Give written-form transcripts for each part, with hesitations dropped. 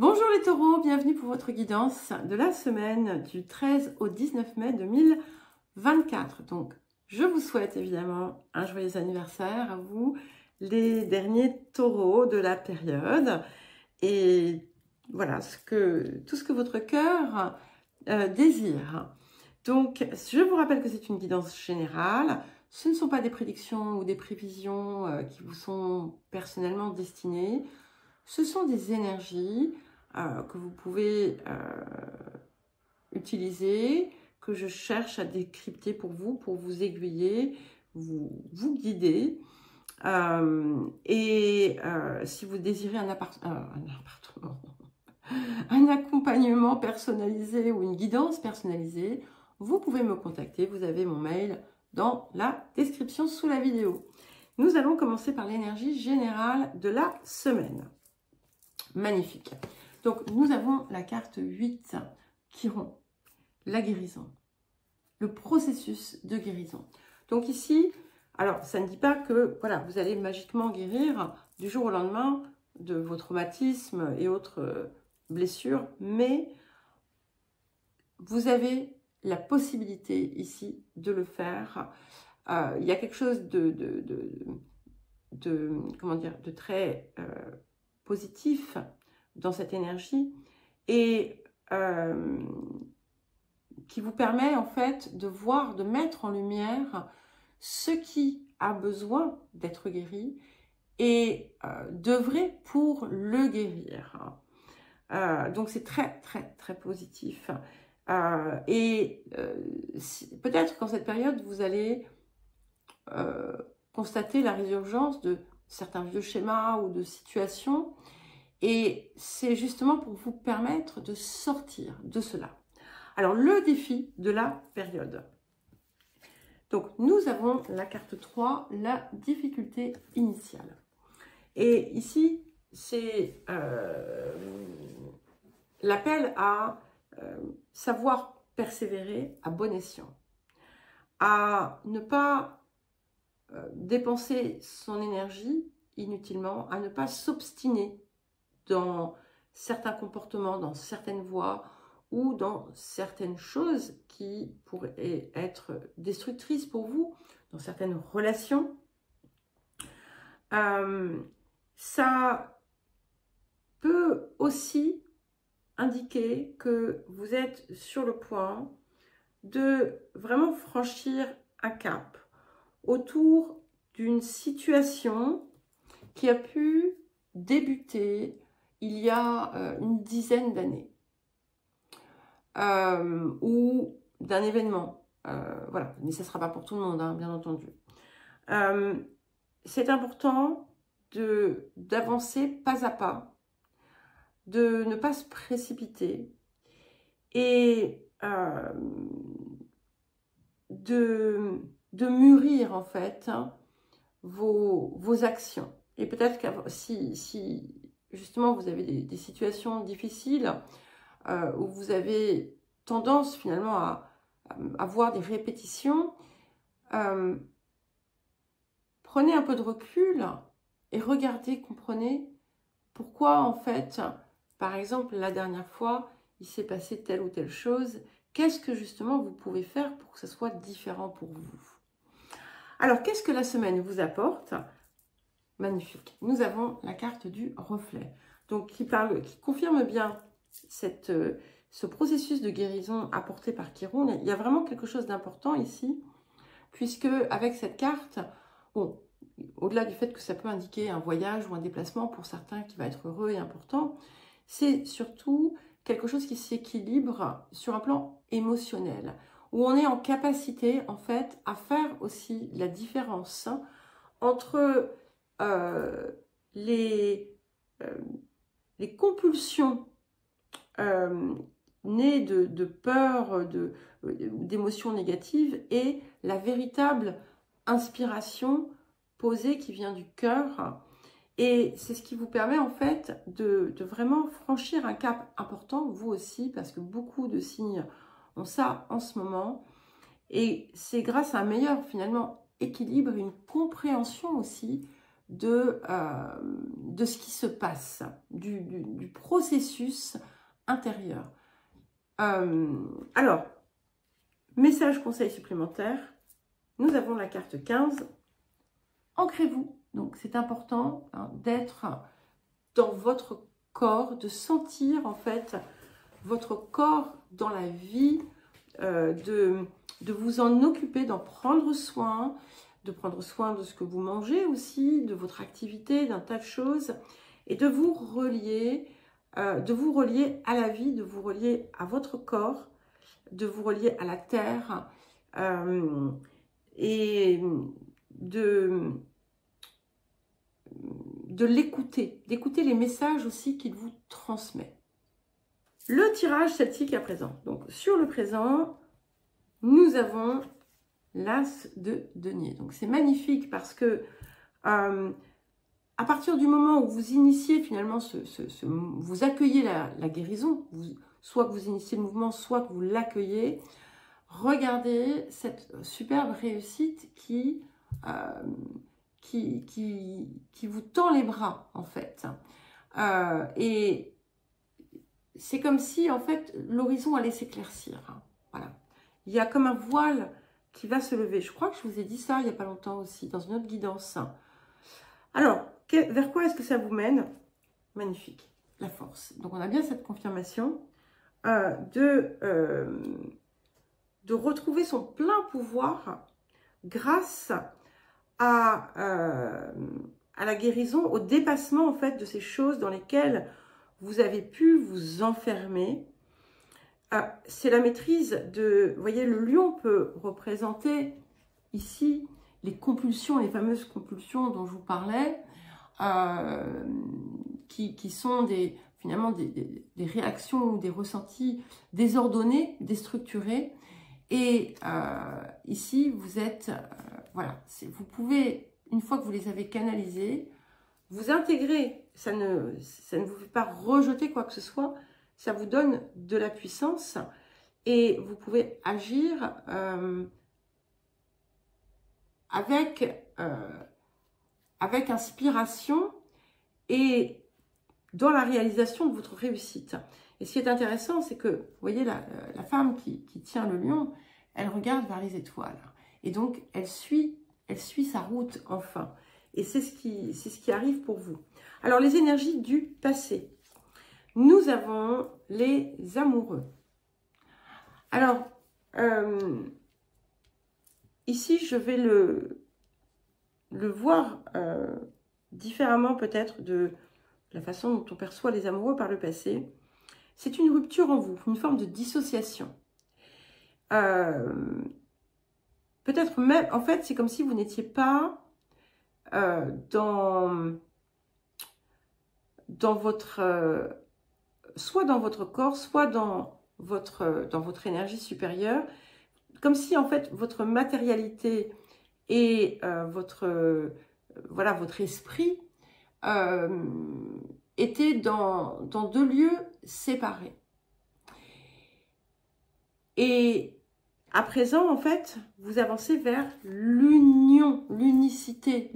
Bonjour les taureaux, bienvenue pour votre guidance de la semaine du 13 au 19 mai 2024. Donc, je vous souhaite évidemment un joyeux anniversaire à vous, les derniers taureaux de la période. Et voilà, tout ce que votre cœur désire. Donc, je vous rappelle que c'est une guidance générale. Ce ne sont pas des prédictions ou des prévisions qui vous sont personnellement destinées. Ce sont des énergies que vous pouvez utiliser, que je cherche à décrypter pour vous aiguiller, vous guider. Si vous désirez un appartement, un accompagnement personnalisé ou une guidance personnalisée, vous pouvez me contacter. Vous avez mon mail dans la description sous la vidéo. Nous allons commencer par l'énergie générale de la semaine. Magnifique. Donc, nous avons la carte 8, Chiron, la guérison, le processus de guérison. Donc ici, alors ça ne dit pas que voilà, vous allez magiquement guérir du jour au lendemain de vos traumatismes et autres blessures, mais vous avez la possibilité ici de le faire. Il y a quelque chose comment dire, de très positif dans cette énergie et qui vous permet en fait de voir, de mettre en lumière ce qui a besoin d'être guéri et d'œuvrer pour le guérir. Donc c'est très très très positif. Peut-être qu'en cette période, vous allez constater la résurgence de certains vieux schémas ou de situations. Et c'est justement pour vous permettre de sortir de cela. Alors, le défi de la période. Donc, nous avons la carte 3, la difficulté initiale. Et ici, c'est l'appel à savoir persévérer à bon escient, à ne pas dépenser son énergie inutilement, à ne pas s'obstiner dans certains comportements, dans certaines voies ou dans certaines choses qui pourraient être destructrices pour vous, dans certaines relations. Ça peut aussi indiquer que vous êtes sur le point de vraiment franchir un cap autour d'une situation qui a pu débuter il y a une dizaine d'années, ou d'un événement. Voilà, mais ça ne sera pas pour tout le monde, hein, bien entendu. C'est important d'avancer pas à pas, de ne pas se précipiter et de mûrir en fait vos actions. Et peut-être que si justement vous avez des situations difficiles où vous avez tendance finalement à avoir des répétitions, prenez un peu de recul et regardez, comprenez pourquoi en fait, par exemple la dernière fois, il s'est passé telle ou telle chose. Qu'est-ce que justement vous pouvez faire pour que ce soit différent pour vous? Alors, qu'est-ce que la semaine vous apporte? Magnifique. Nous avons la carte du reflet. Donc, qui confirme bien ce processus de guérison apporté par Chiron. Il y a vraiment quelque chose d'important ici, puisque avec cette carte, bon, au-delà du fait que ça peut indiquer un voyage ou un déplacement pour certains qui va être heureux et important, c'est surtout quelque chose qui s'équilibre sur un plan émotionnel, où on est en capacité, en fait, à faire aussi la différence entre les compulsions nées de peur, d'émotions négatives, et la véritable inspiration posée qui vient du cœur. Et c'est ce qui vous permet en fait de vraiment franchir un cap important, vous aussi, parce que beaucoup de signes ont ça en ce moment. Et c'est grâce à un meilleur finalement équilibre, une compréhension aussi de ce qui se passe, du processus intérieur. Alors, message conseil supplémentaire, nous avons la carte 15, ancrez-vous. Donc c'est important d'être dans votre corps, de sentir en fait votre corps dans la vie, de vous en occuper, d'en prendre soin, de prendre soin de ce que vous mangez aussi, de votre activité, d'un tas de choses, et de vous relier à la vie, de vous relier à votre corps, de vous relier à la terre, et de l'écouter, d'écouter les messages aussi qu'il vous transmet. Le tirage celtique à présent. Donc sur le présent, nous avons l'As de denier. Donc c'est magnifique parce que à partir du moment où vous initiez finalement, vous accueillez la guérison, soit que vous initiez le mouvement, soit que vous l'accueillez, regardez cette superbe réussite qui vous tend les bras en fait. Et c'est comme si en fait l'horizon allait s'éclaircir. Voilà. Il y a comme un voile qui va se lever. Je crois que je vous ai dit ça il n'y a pas longtemps aussi, dans une autre guidance. Alors, vers quoi est-ce que ça vous mène? Magnifique, la force. Donc on a bien cette confirmation de retrouver son plein pouvoir grâce à la guérison, au dépassement en fait de ces choses dans lesquelles vous avez pu vous enfermer. C'est la maîtrise de... Vous voyez, le lion peut représenter ici les compulsions, les fameuses compulsions dont je vous parlais, qui sont finalement des réactions ou des ressentis désordonnés, déstructurés. Et ici, vous êtes... voilà, vous pouvez, une fois que vous les avez canalisés, vous intégrer. Ça ne vous fait pas rejeter quoi que ce soit. Ça vous donne de la puissance et vous pouvez agir avec inspiration et dans la réalisation de votre réussite. Et ce qui est intéressant, c'est que, vous voyez, la femme qui tient le lion, elle regarde vers les étoiles. Et donc, elle suit sa route, enfin. Et c'est ce qui arrive pour vous. Alors, les énergies du passé. Nous avons les amoureux. Alors, ici, je vais le voir différemment peut-être de la façon dont on perçoit les amoureux par le passé. C'est une rupture en vous, une forme de dissociation. Peut-être même, en fait, c'est comme si vous n'étiez pas dans votre... soit dans votre corps, soit dans votre énergie supérieure, comme si en fait votre matérialité et votre esprit étaient dans deux lieux séparés. Et à présent, en fait, vous avancez vers l'union, l'unicité,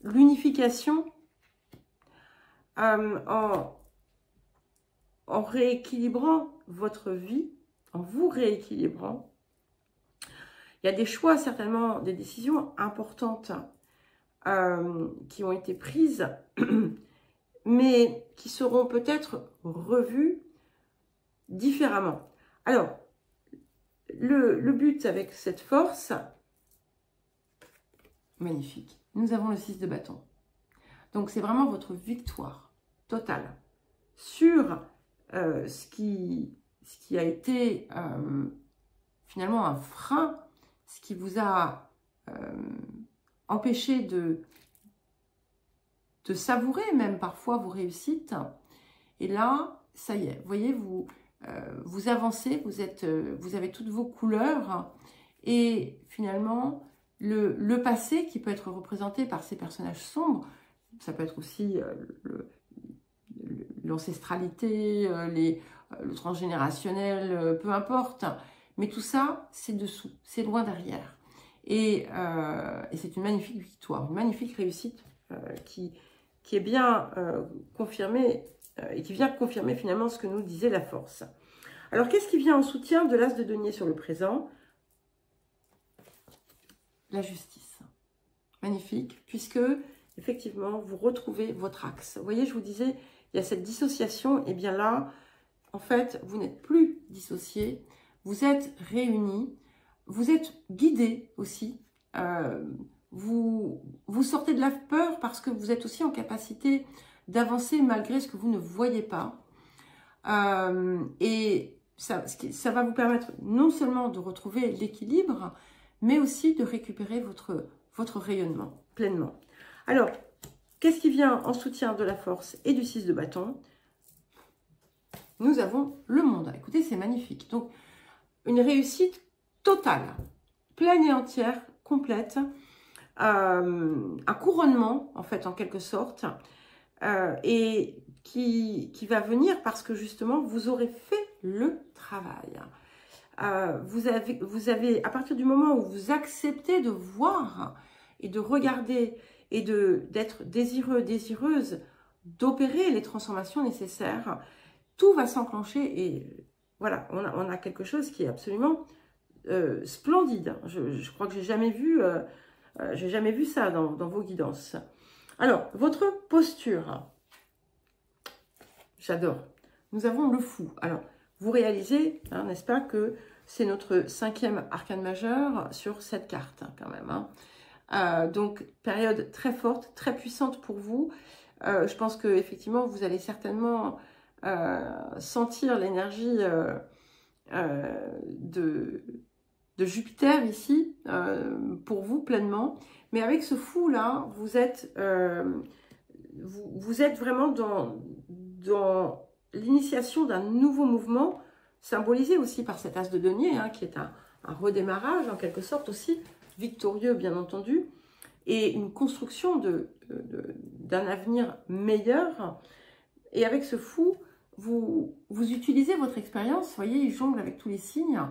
l'unification en rééquilibrant votre vie, en vous rééquilibrant. Il y a des choix, certainement, des décisions importantes qui ont été prises, mais qui seront peut-être revues différemment. Alors, le but avec cette force, magnifique, nous avons le 6 de bâton. Donc, c'est vraiment votre victoire totale sur ce qui a été finalement un frein, ce qui vous a empêché de savourer même parfois vos réussites. Et là, ça y est, vous voyez, vous avancez, vous avez toutes vos couleurs et finalement le passé qui peut être représenté par ces personnages sombres, ça peut être aussi l'ancestralité, le transgénérationnel, peu importe. Mais tout ça, c'est dessous, c'est loin derrière. Et c'est une magnifique victoire, une magnifique réussite qui est bien confirmé et qui vient confirmer finalement ce que nous disait la force. Alors, qu'est-ce qui vient en soutien de l'as de denier sur le présent? La justice. Magnifique, puisque effectivement, vous retrouvez votre axe. Vous voyez, je vous disais, il y a cette dissociation, et bien là, en fait, vous n'êtes plus dissociés, vous êtes réunis, vous êtes guidés aussi. Vous sortez de la peur parce que vous êtes aussi en capacité d'avancer malgré ce que vous ne voyez pas. Et ça va vous permettre non seulement de retrouver l'équilibre, mais aussi de récupérer votre rayonnement pleinement. Alors, qu'est-ce qui vient en soutien de la force et du 6 de bâton? Nous avons le monde. Écoutez, c'est magnifique. Donc, une réussite totale, pleine et entière, complète, un couronnement, en fait, en quelque sorte, et qui va venir parce que, justement, vous aurez fait le travail. Vous avez, à partir du moment où vous acceptez de voir et de regarder et d'être désireux, désireuse, d'opérer les transformations nécessaires, tout va s'enclencher et voilà, on a quelque chose qui est absolument splendide. Je crois que j'ai jamais vu ça dans vos guidances. Alors, votre posture, j'adore. Nous avons le fou. Alors, vous réalisez, hein, n'est-ce pas, que c'est notre 5e arcane majeur sur cette carte, hein, quand même. Hein. Donc, période très forte, très puissante pour vous. Je pense que effectivement, vous allez certainement sentir l'énergie de Jupiter ici, pour vous pleinement. Mais avec ce fou-là, vous êtes vraiment dans l'initiation d'un nouveau mouvement, symbolisé aussi par cet as de denier, hein, qui est un redémarrage en quelque sorte aussi, victorieux bien entendu, et une construction d'un avenir meilleur. Et avec ce fou, vous utilisez votre expérience, vous voyez, il jongle avec tous les signes,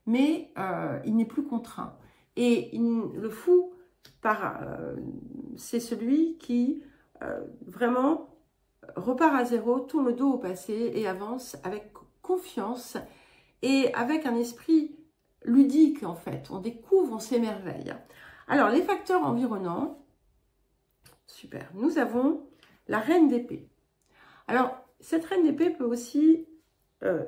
mais il n'est plus contraint. Et le fou, c'est celui qui vraiment repart à zéro, tourne le dos au passé et avance avec confiance et avec un esprit ludique en fait. On découvre, on s'émerveille. Alors, les facteurs environnants, super. Nous avons la reine d'épée. Alors, cette reine d'épée peut aussi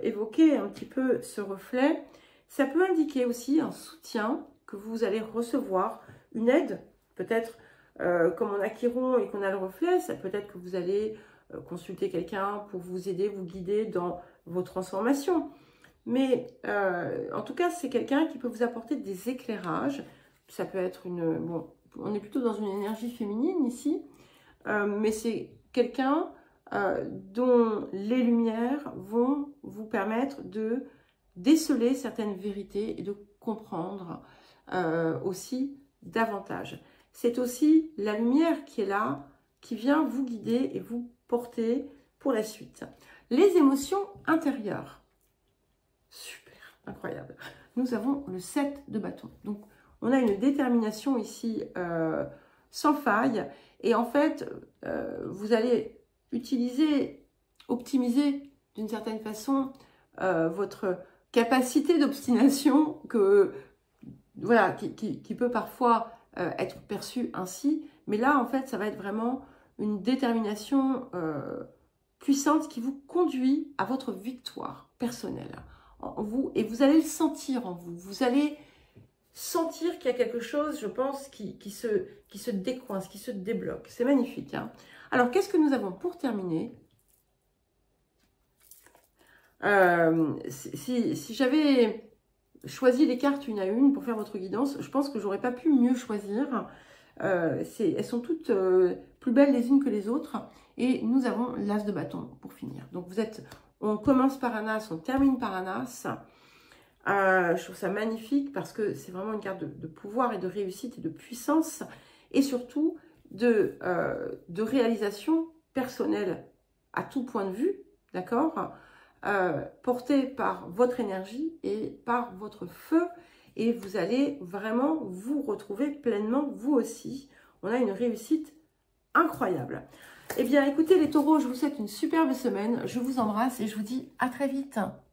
évoquer un petit peu ce reflet. Ça peut indiquer aussi un soutien que vous allez recevoir, une aide, peut-être comme on a Chiron et qu'on a le reflet, ça peut être que vous allez consulter quelqu'un pour vous aider, vous guider dans vos transformations. Mais en tout cas, c'est quelqu'un qui peut vous apporter des éclairages. Ça peut être bon, on est plutôt dans une énergie féminine ici, mais c'est quelqu'un dont les lumières vont vous permettre de déceler certaines vérités et de comprendre aussi davantage. C'est aussi la lumière qui est là, qui vient vous guider et vous porter pour la suite. Les émotions intérieures. Super, incroyable. Nous avons le 7 de bâton. Donc, on a une détermination ici sans faille. Et en fait, vous allez optimiser d'une certaine façon votre capacité d'obstination voilà, qui peut parfois être perçue ainsi. Mais là, en fait, ça va être vraiment une détermination puissante qui vous conduit à votre victoire personnelle en vous. Et vous allez le sentir en vous. Vous allez sentir qu'il y a quelque chose, je pense, qui se décoince, qui se débloque. C'est magnifique. Hein. Alors, qu'est-ce que nous avons pour terminer? Si j'avais choisi les cartes une à une pour faire votre guidance, je pense que j'aurais pas pu mieux choisir. Elles sont toutes plus belles les unes que les autres. Et nous avons l'as de bâton pour finir. Donc, on commence par un as, on termine par un as. Je trouve ça magnifique parce que c'est vraiment une carte de pouvoir et de réussite et de puissance et surtout de réalisation personnelle à tout point de vue, d'accord, portée par votre énergie et par votre feu et vous allez vraiment vous retrouver pleinement vous aussi. On a une réussite incroyable. Eh bien, écoutez les taureaux, je vous souhaite une superbe semaine. Je vous embrasse et je vous dis à très vite.